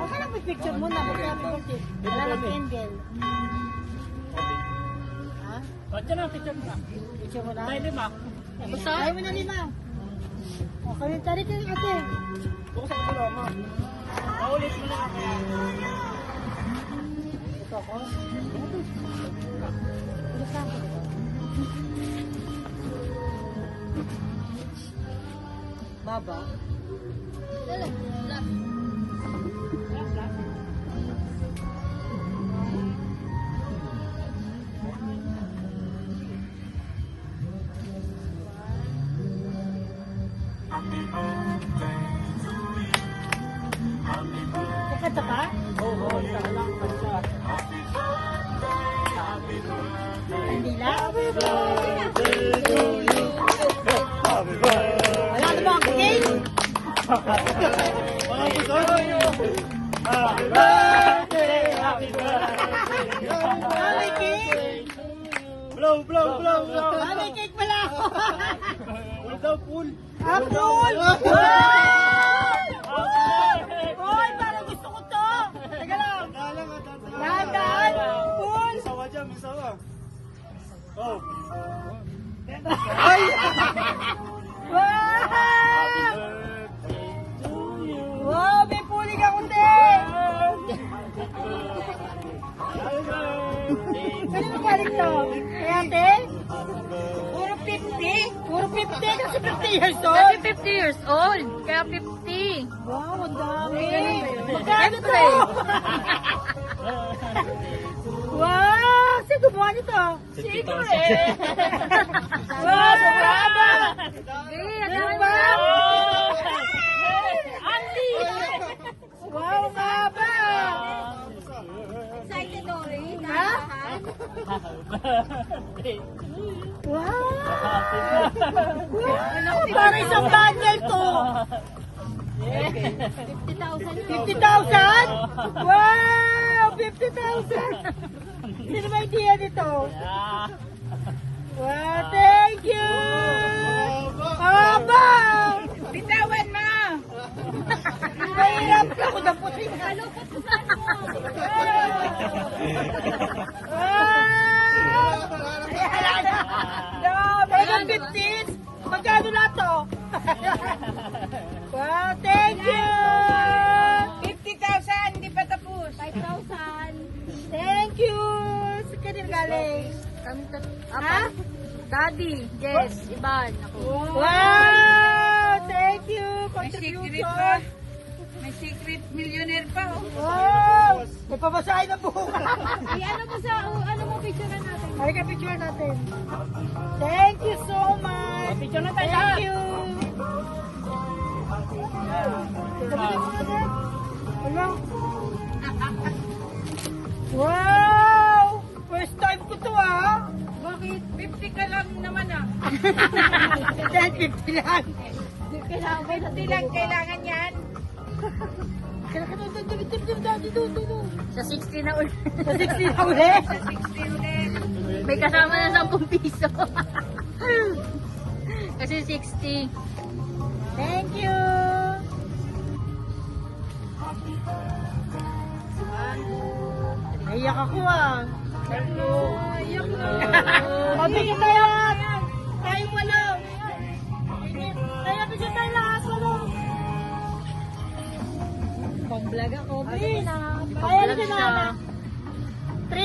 Baka lang picture mo na. Baka lang picture. Wala lang candle. Ha? O, dyan ang picture mo na. Picture mo na? Tayo lima. Basta? Tayo mo na 5. O, kami tarik yung ate. Bukas ako sila, ma. Paulit mo na ako. Ito ako. Ito sa akin. Baba. Kakanta ka? Oo, isa lang. Kanta. Hindi lang? Happy birthday to you. Happy birthday. Wala na ba ang cake? Mga puso. Happy birthday. Happy birthday. Ah, may cake? Blow, blow, blow, blow. Ah, may cake pala ako. Full daw, full. Ah, full! Hoy, parang gusto ko to. Teka lang. Dahan-dahan. Full. Isawa dyan, isawa. Oh. Ay! Wow! Happy birthday to you. Wow, may puling ako, te! Happy birthday. Sino galing to? Kaya, te? Puro 50? Puro 50 kasi 50 years old? Happy 50 years old. Kaya 50. Wow, ang dami. Magkano Siyempre. to? Wow! Sino gumawa nito? Siyempre. Wow, sobraba! Sige, Ano ano ba? ba? Andy! Wow, ngaba! Excited, Dory. Ha? Wow! Wow! Parang isang bundle to! 50,000. 50,000? Wow! 50,000! Sino ba idea nito? Wow, thank you! Aba! Bitawan mo! Mahirap ka ko daputin. Meron 15? Magkano na to? Wow, thank you! 50,000, hindi pa tapos. 5,000. Thank you! Sa kanil galing. Kami Ha? Daddy, Jess, Iban, ako. Wow! Thank you! May secret Contribution! pa. May secret millionaire pa. Oh. Wow! May pamasahin ng buhok. Ano mo sa, ano mo picture na natin? Halika picture natin. Thank you so much! Picture na tayo. Thank you! Sabihin mo natin. Hello? Wow! First time ko to ah! Bakit? 50 ka lang naman ah. Dahil 50 lang. Kailangan 50 lang kailangan yan. Dito. Sa 60 na ulit. Sa 60 na ulit. Sa 60 ulit. May kasama na 10 piso. Kasi 60. Thank you! Naiyak ako ah. Iyak na. Mabigyan tayo lahat. Tayo walo. Tayo bigyan tayo lahat. Walo. Pang-vlog ako. Please. Kaya na na. 3,